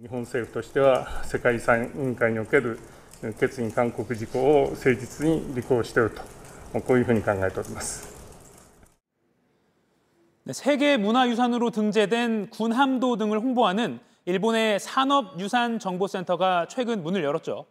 日本政府としては世界遺産委員会における決議勧告事項を誠実に履行していると、こういうふうに考えております。 세계 문화유산으로 등재된 군함도 등을 홍보하는 일본의 산업유산정보센터가 최근 문을 열었죠.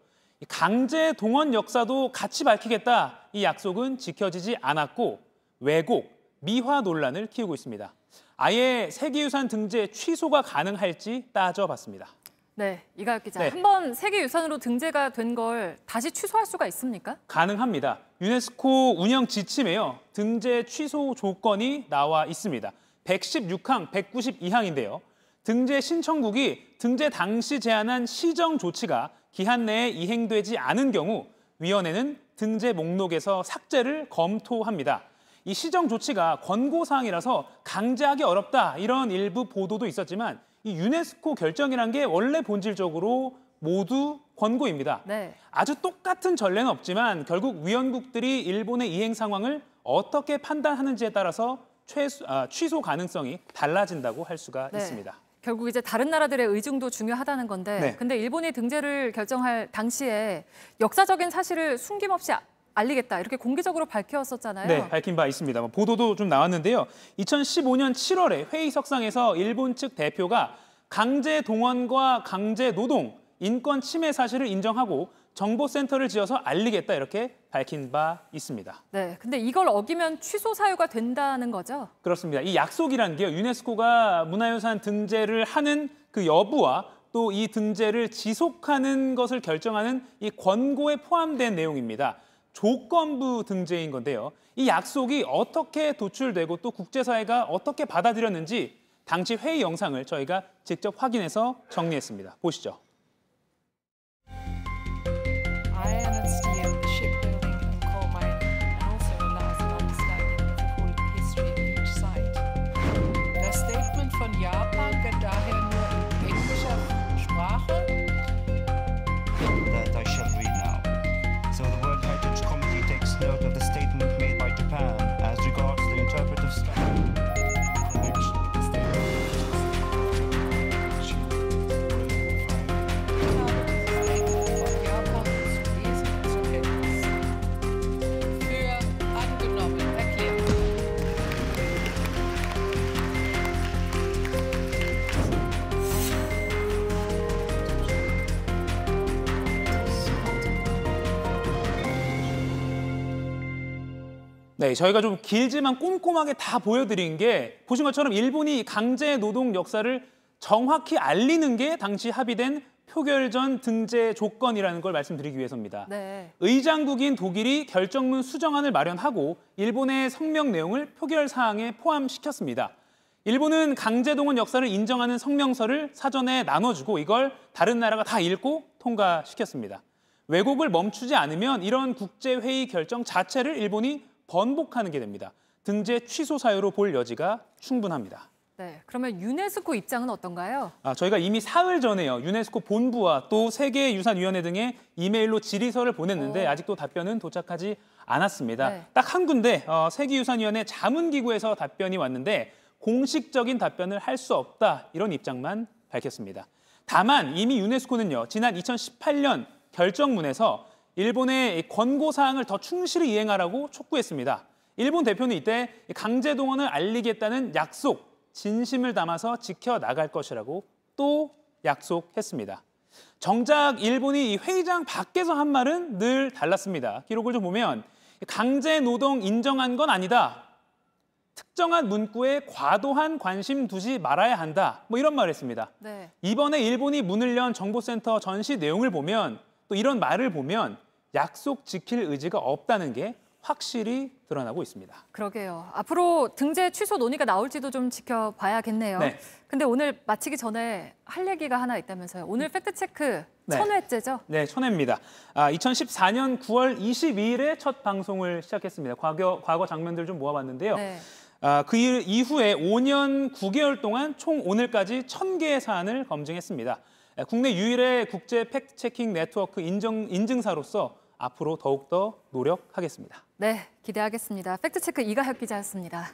강제 동원 역사도 같이 밝히겠다, 이 약속은 지켜지지 않았고 왜곡, 미화 논란을 키우고 있습니다. 아예 세계유산 등재 취소가 가능할지 따져봤습니다. 네, 이가혁 기자. 네. 한번 세계유산으로 등재가 된 걸 다시 취소할 수가 있습니까? 가능합니다. 유네스코 운영 지침에요, 등재 취소 조건이 나와 있습니다. 116항, 192항인데요. 등재 신청국이 등재 당시 제안한 시정 조치가 기한 내에 이행되지 않은 경우 위원회는 등재 목록에서 삭제를 검토합니다. 이 시정 조치가 권고사항이라서 강제하기 어렵다, 이런 일부 보도도 있었지만 이 유네스코 결정이란 게 원래 본질적으로 모두 권고입니다. 네. 아주 똑같은 전례는 없지만 결국 위원국들이 일본의 이행 상황을 어떻게 판단하는지에 따라서 취소 가능성이 달라진다고 할 수가 있습니다. 결국 이제 다른 나라들의 의중도 중요하다는 건데, 근데 일본이 등재를 결정할 당시에 역사적인 사실을 숨김없이 알리겠다, 이렇게 공개적으로 밝혔었잖아요. 네, 밝힌 바 있습니다. 보도도 좀 나왔는데요. 2015년 7월에 회의석상에서 일본 측 대표가 강제 동원과 강제 노동, 인권 침해 사실을 인정하고 정보센터를 지어서 알리겠다, 이렇게 밝힌 바 있습니다. 네, 근데 이걸 어기면 취소 사유가 된다는 거죠? 그렇습니다. 이 약속이라는 게요, 유네스코가 문화유산 등재를 하는 그 여부와 또 이 등재를 지속하는 것을 결정하는 이 권고에 포함된 내용입니다. 조건부 등재인 건데요. 이 약속이 어떻게 도출되고 또 국제사회가 어떻게 받아들였는지 당시 회의 영상을 저희가 직접 확인해서 정리했습니다. 보시죠. 네, 저희가 좀 길지만 꼼꼼하게 다 보여드린 게, 보신 것처럼 일본이 강제 노동 역사를 정확히 알리는 게 당시 합의된 표결전 등재 조건이라는 걸 말씀드리기 위해서입니다. 네. 의장국인 독일이 결정문 수정안을 마련하고 일본의 성명 내용을 표결 사항에 포함시켰습니다. 일본은 강제 동원 역사를 인정하는 성명서를 사전에 나눠주고 이걸 다른 나라가 다 읽고 통과시켰습니다. 왜곡을 멈추지 않으면 이런 국제회의 결정 자체를 일본이 번복하는 게 됩니다. 등재 취소 사유로 볼 여지가 충분합니다. 네, 그러면 유네스코 입장은 어떤가요? 저희가 이미 사흘 전에요, 유네스코 본부와 또 세계유산위원회 등에 이메일로 질의서를 보냈는데 아직도 답변은 도착하지 않았습니다. 네. 딱 한 군데 세계유산위원회 자문기구에서 답변이 왔는데 공식적인 답변을 할 수 없다, 이런 입장만 밝혔습니다. 다만 이미 유네스코는요, 지난 2018년 결정문에서 일본의 권고사항을 더 충실히 이행하라고 촉구했습니다. 일본 대표는 이때 강제 동원을 알리겠다는 약속, 진심을 담아서 지켜나갈 것이라고 또 약속했습니다. 정작 일본이 이 회의장 밖에서 한 말은 늘 달랐습니다. 기록을 좀 보면 강제 노동 인정한 건 아니다, 특정한 문구에 과도한 관심 두지 말아야 한다, 이런 말을 했습니다. 네. 이번에 일본이 문을 연 정보센터 전시 내용을 보면, 또 이런 말을 보면 약속 지킬 의지가 없다는 게 확실히 드러나고 있습니다. 그러게요. 앞으로 등재 취소 논의가 나올지도 좀 지켜봐야겠네요. 네. 근데 오늘 마치기 전에 할 얘기가 하나 있다면서요. 오늘 팩트체크 1000회째죠? 네, 1000회입니다. 2014년 9월 22일에 첫 방송을 시작했습니다. 과거 장면들 좀 모아봤는데요. 네. 그 이후에 5년 9개월 동안 총 오늘까지 1000개의 사안을 검증했습니다. 국내 유일의 국제 팩트체킹 네트워크 인증사로서 앞으로 더욱더 노력하겠습니다. 네, 기대하겠습니다. 팩트체크 이가혁 기자였습니다.